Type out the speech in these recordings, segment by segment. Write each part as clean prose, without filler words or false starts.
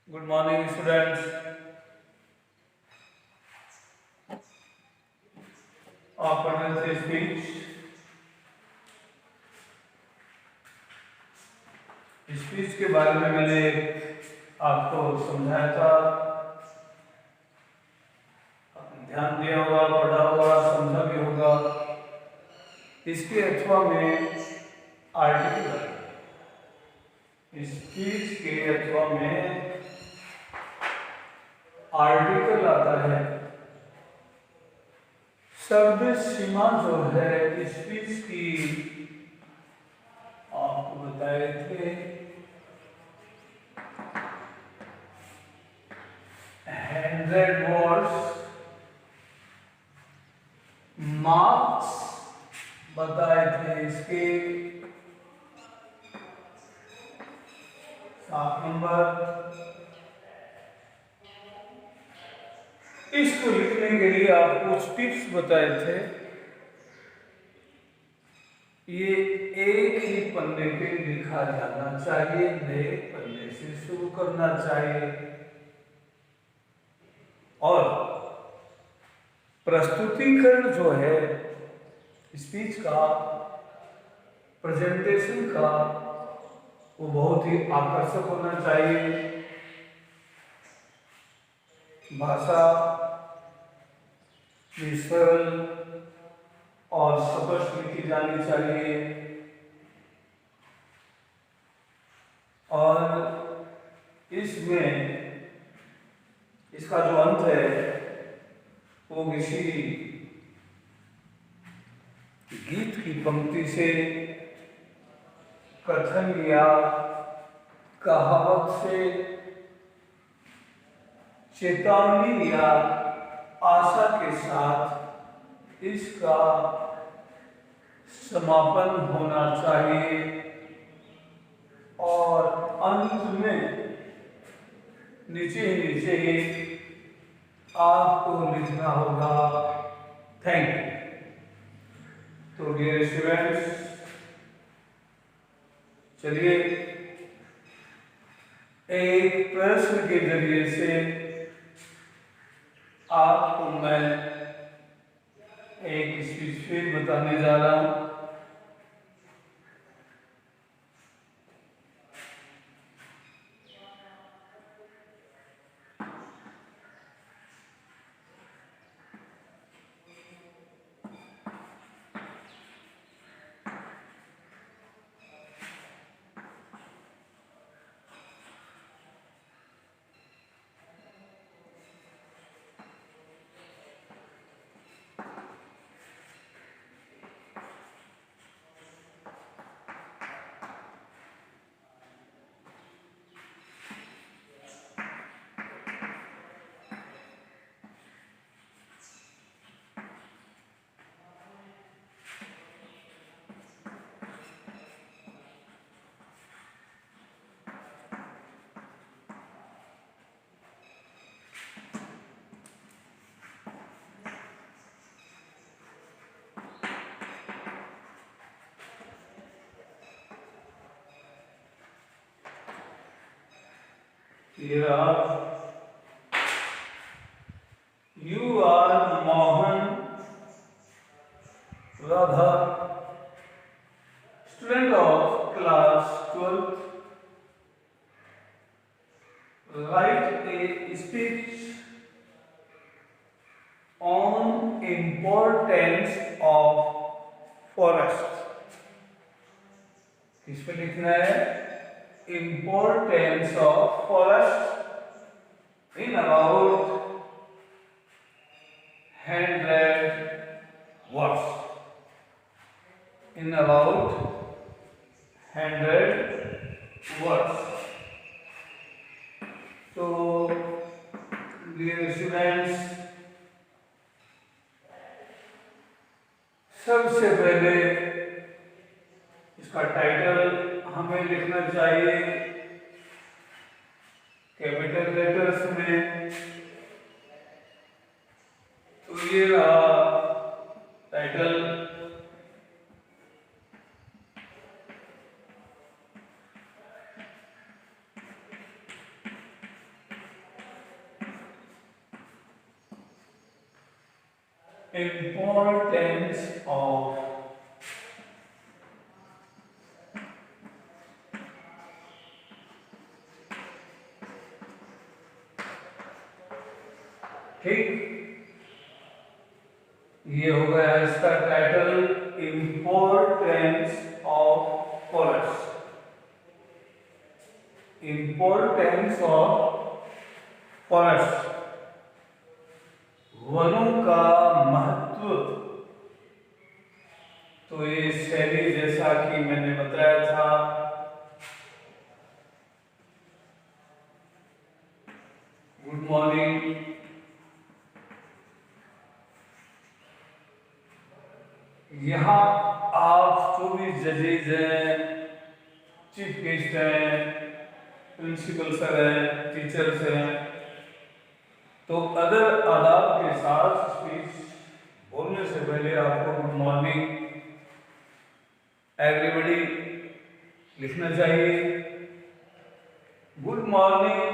Good morning, students. आप पढ़ रहे थे स्पीच के बारे में मैंने आपको समझाया था। आपने ध्यान दिया होगा, पढ़ा होगा, समझा भी होगा। इसके अथवा में आर्टिकल, स्पीच के अथवा में आर्टिकल आता है। शब्द सीमा जो है स्पीच की आपको बताए थे 100 वर्ड्स मार्क्स बताए थे। इसके 7 नंबर। इसको लिखने के लिए आपको कुछ टिप्स बताए थे। ये एक ही पन्ने पे लिखा जाना चाहिए, नए पन्ने से शुरू करना चाहिए और प्रस्तुतिकरण जो है स्पीच का, प्रेजेंटेशन का, वो बहुत ही आकर्षक होना चाहिए। भाषा भी सरल और स्पष्ट लिखी जानी चाहिए और इसमें इसका जो अंत है वो किसी गीत की पंक्ति से, कथन या कहावत से, चेतावनी या आशा के साथ इसका समापन होना चाहिए और अंत में नीचे ही आपको लिखना होगा थैंक यू। तो डियर स्टूडेंट्स, चलिए एक प्रश्न के जरिए से आपको मैं एक स्पीच फिर बताने जा रहा हूं। Here you are Mohan Radha, student of class 12th. Write a speech on importance of forest. इसमें लिखना है importance of forest in about 100 words. In about 100 words. So, dear students, सबसे पहले इसका टाइटल हमें लिखना चाहिए कैपिटल लेटर्स में। तो ये रहा टाइटल। importance of ठीक, ये हो गया इसका title, importance of forest, importance of forest, वनों का महत्व। तो ये शैली जैसा कि मैंने बताया था, गुड मॉर्निंग, यहाँ आप जो भी जजेज हैं, चीफ गेस्ट हैं, प्रिंसिपल सर हैं, टीचर्स हैं, तो अदर आदाब के साथ स्पीच बोलने से पहले आपको गुड मॉर्निंग एवरीबॉडी लिखना चाहिए। गुड मॉर्निंग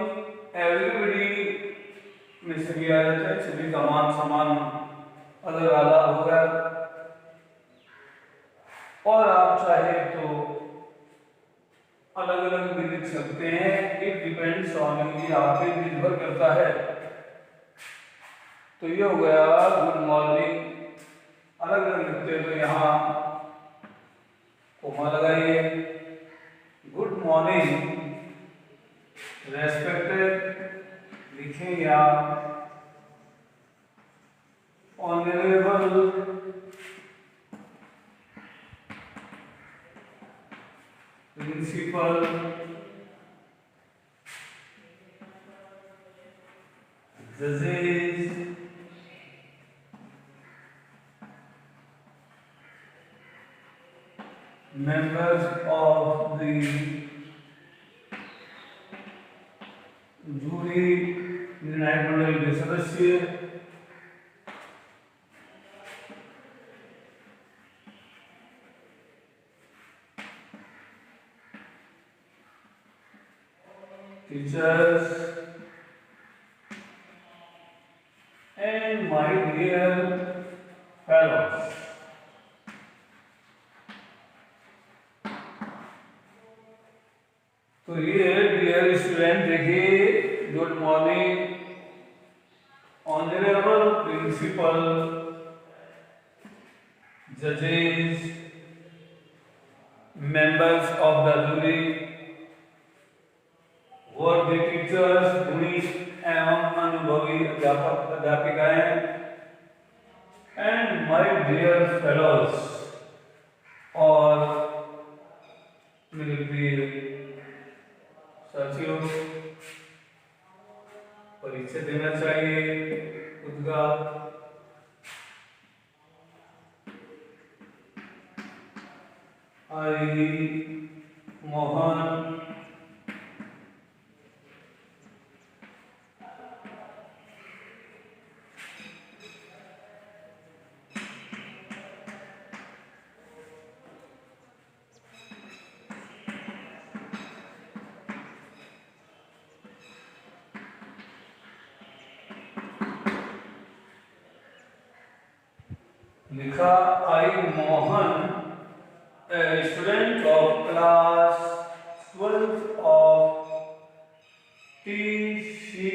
एवरीबॉडी में सभी आ जाते हैं, सभी का मान सम्मान अदर आदाब हो गया। और आप चाहे तो अलग अलग भी लिख सकते हैं, इट डिपेंड्स ऑन यू, आप पे निर्भर करता है। तो ये हो गया गुड मॉर्निंग, अलग अलग लिखते हैं तो यहाँ कोमा लगाइए, गुड मॉर्निंग रेस्पेक्टेड लिखें या ऑनरेबल प्रिंसिपल जजेस members of the jury, निर्णायक मंडल के सदस्य, teachers and my dear fellows. तो ये डियर स्टूडेंट देखिए, गुड मॉर्निंग ऑनरेबल प्रिंसिपल जजेस members of the jury, worthy teachers, गुणी एवं अनुभवी अध्यापक अध्यापिकाएं, एंड माय डियर फेलोज, और मेरे प्रिय साथियों, परिचय देना चाहिए खुद का। आई मोहन लिखा, I Mohan student of class 12 of TCA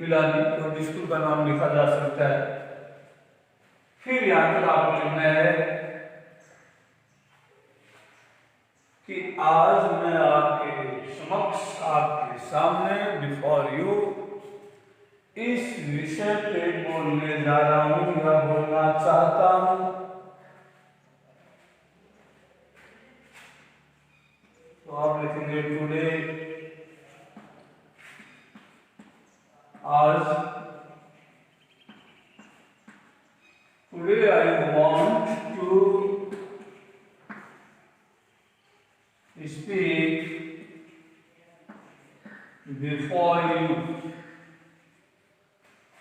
Pilani, तो स्कूल का नाम लिखा जा सकता है। फिर यहाँ तक आपको लिखना है कि आज मैं आपके समक्ष, आपके सामने, बिफोर यू, इस विषय पे बोलने जा रहा हूं या बोलना चाहता हूं। तो आप लिखेंगे टुडे, आज, today I want to speak before you,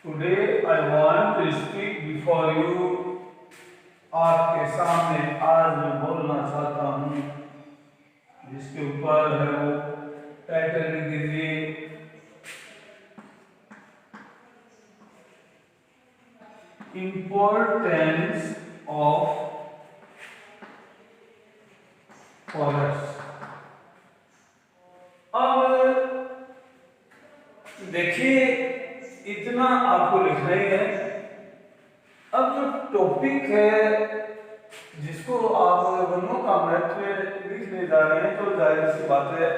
today I want to speak before you, आपके सामने आज मैं बोलना चाहता हूँ। जिसके ऊपर है वो टाइटल लिख दीजिए, importance of forest। अब देखिए इतना आपको लिखना ही है। अब जो टॉपिक है जिसको आप वनों का महत्व लिखने जा रहे हैं, तो जाहिर सी बात है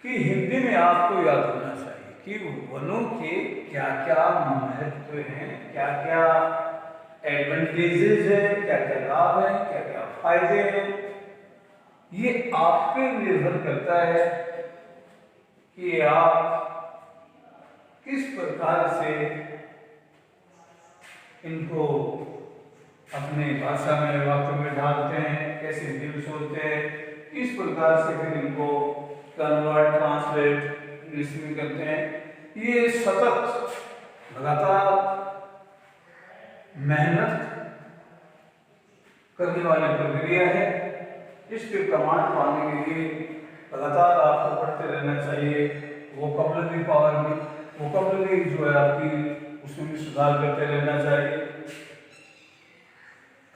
कि हिंदी में आपको याद होना चाहिए कि वनों के क्या क्या महत्व हैं, क्या क्या एडवांटेजेस हैं, क्या क्या लाभ हैं, क्या क्या फायदे हैं। ये आप पे निर्भर करता है कि आप किस प्रकार से इनको अपने भाषा में वाक्य में ढालते हैं, कैसे दिल सोचते हैं, किस प्रकार से फिर इनको कन्वर्ट ट्रांसलेट इंग्लिश में करते हैं। ये सतत लगातार मेहनत करने वाली प्रक्रिया है। इसके प्रमाण पाने के लिए लगातार आपको पढ़ते रहना चाहिए। वोकैबुलरी पावर में वोकैबुलरी जो है आपकी, उसमें भी सुधार करते रहना चाहिए।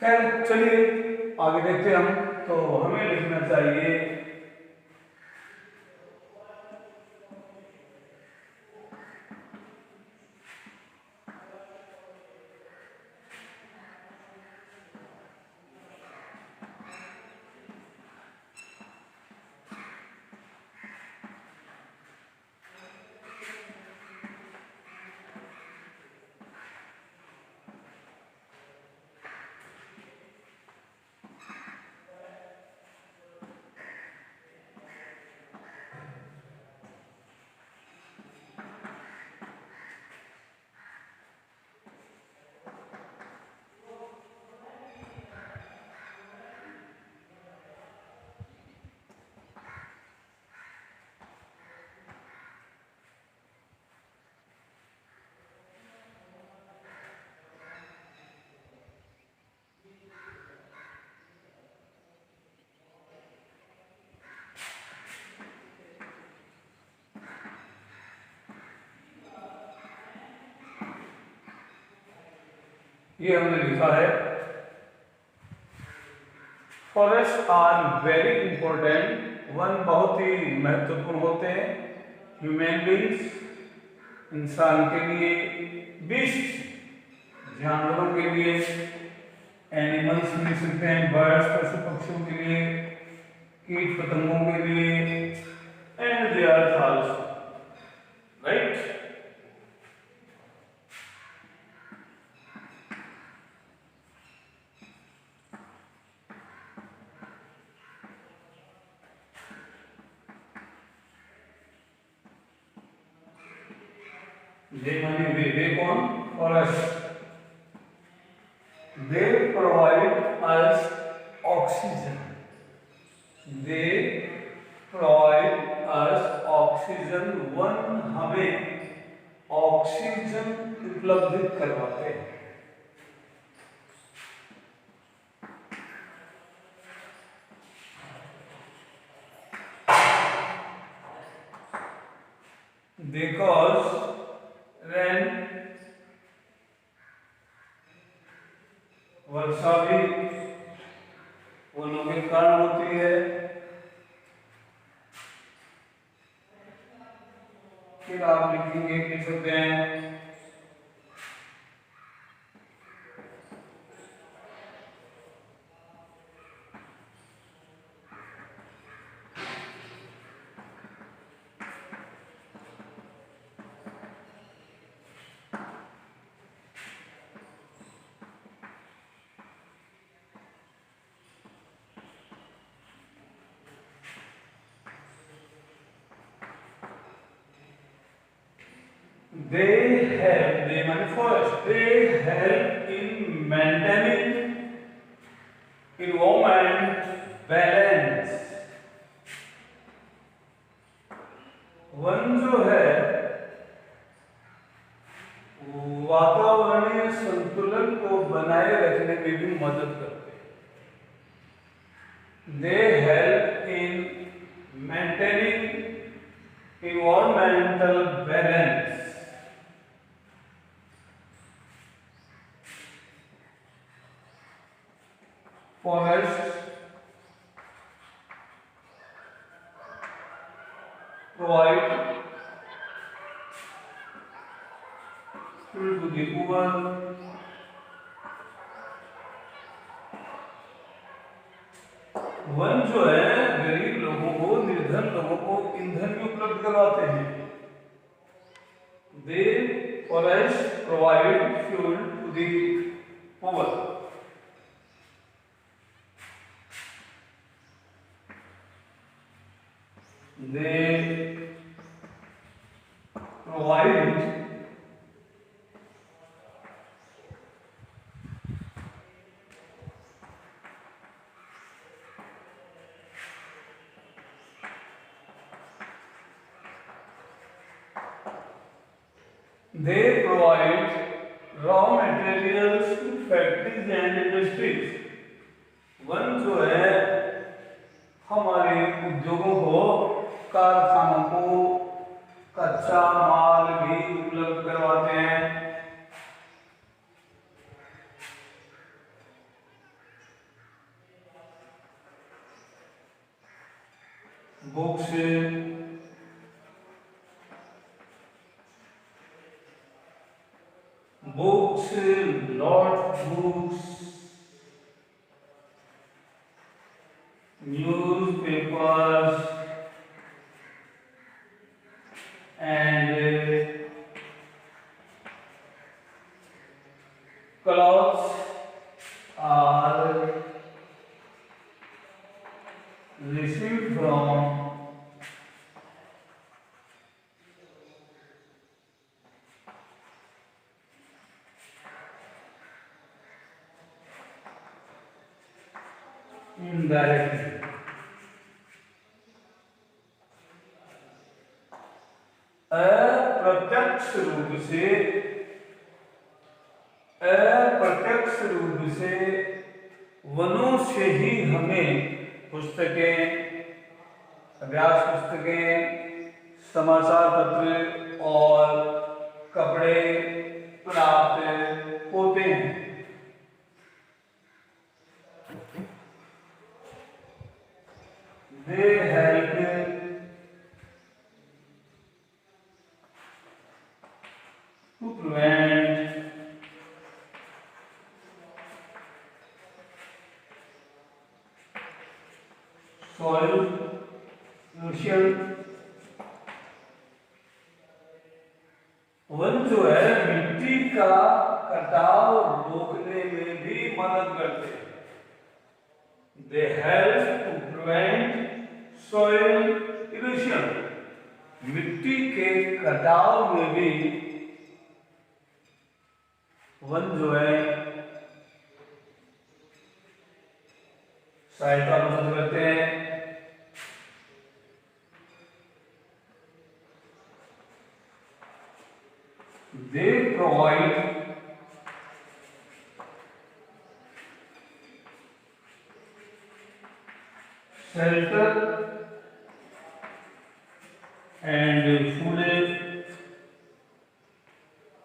खैर चलिए आगे देखते हैं हम। तो हमें लिखना चाहिए ये हमने लिखा है फॉरेस्ट आर वेरी इंपॉर्टेंट। वन बहुत ही महत्वपूर्ण होते हैं ह्यूमन बींग्स, इंसान के लिए, बीस्ट जानवरों के लिए, एनिमल्स मिल सकते हैं, बर्ड्स पशु पक्षियों के लिए, कीट पतंगों के लिए, and they are also right. they money they कौन forest, they provide us oxygen, they provide us oxygen। वन हमें ऑक्सीजन उपलब्ध करवाते हैं। Because when वर्षा भी वनों के कारण होती है। फिर आप लिखेंगे लिख सकते हैं they mean forest, they help in maintaining environment balance। One जो है वातावरणीय संतुलन को बनाए रखने में भी मदद करते हैं। They help in maintaining environmental balance. provide fuel to the poor, one जो है गरीब लोगों को, निर्धन लोगों को ईंधन भी उपलब्ध करवाते हैं। They forest provide fuel to the poor. They provide They provide raw materials to factories and industries. वन जो है हमारे उद्योगों को, कारखानों को कच्चा माल भी उपलब्ध करवाते हैं। Books, books, notebooks, newspapers, and clothes are received from indirectly. अप्रत्यक्ष रूप से वनों से ही हमें पुस्तकें, अभ्यास पुस्तकें, समाचार पत्र और कपड़े प्राप्त होते हैं। They help to prevent soil erosion। One जो है मिट्टी का कटाव रोकने में भी मदद करते हैं। They help to prevent soil erosion। मिट्टी के कटाव में भी वन जो है सहायता मदद करते हैं। They provide shelter and food।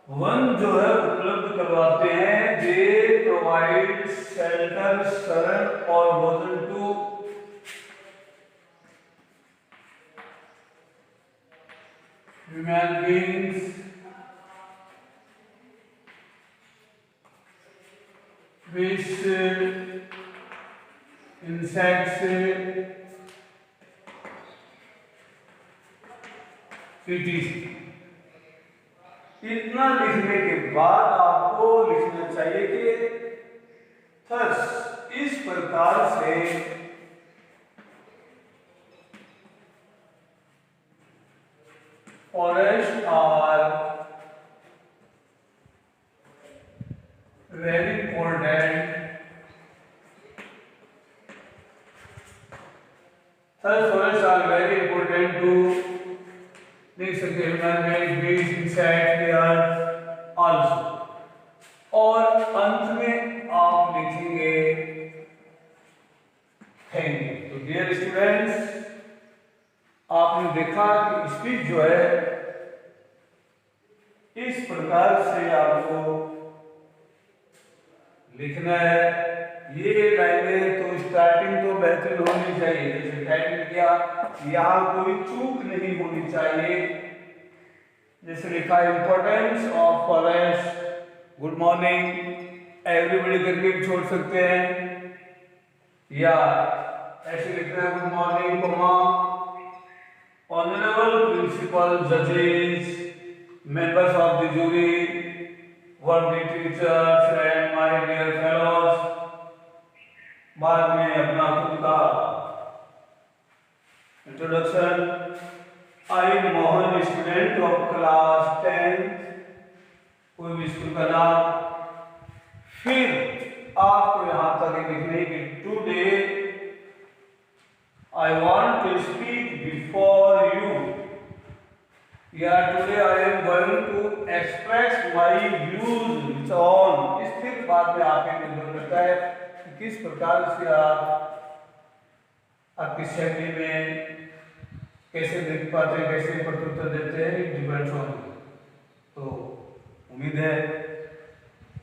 One जो है उपलब्ध करवाते हैं। दे प्रोवाइड शेल्टर, शरण और भोजन to human beings, fish, insects, फिटिस। इतना लिखने के बाद आपको लिखना चाहिए कि थस इस प्रकार से forest are very important. Thus forest are very important to, देख सकते हैं, ह्यूमन बीइंग्स, इंसेक्ट आल्सो। और अंत में आप लिखेंगे थैंक यू। तो डियर स्टूडेंट्स, आपने देखा कि स्पीच जो है इस प्रकार से आपको लिखना है। ये लाइनें तो स्टार्टिंग तो बेहतरीन होनी चाहिए। जैसे टाइटल किया गया, यहाँ कोई चूक नहीं होनी चाहिए। जैसे लिखा है importance of forest, good morning everybody करके भी छोड़ सकते हैं, या ऐसे लिखना है good morning comma honourable principal जजेस members of the jury worthy teachers and my dear fellows. बाद में अपना खुद का introduction. I am Mohan student of class 10, कोई भी स्कूल का नाम। फिर आपको यहां तक लिखने की today I want to speak before you, या today I am going to express my views on. इस फिर बाद में आपके निर्भर करता है कि किस प्रकार से आप आपकी शैली में कैसे लिख पाते हैं, कैसे प्रत्युत्तर देते हैं, डिपेंड्स ऑन। तो उम्मीद है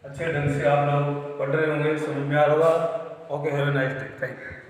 अच्छे ढंग से आप लोग पढ़ रहे होंगे, समझ में आ रहा होगा। Okay, have a nice day, thank you.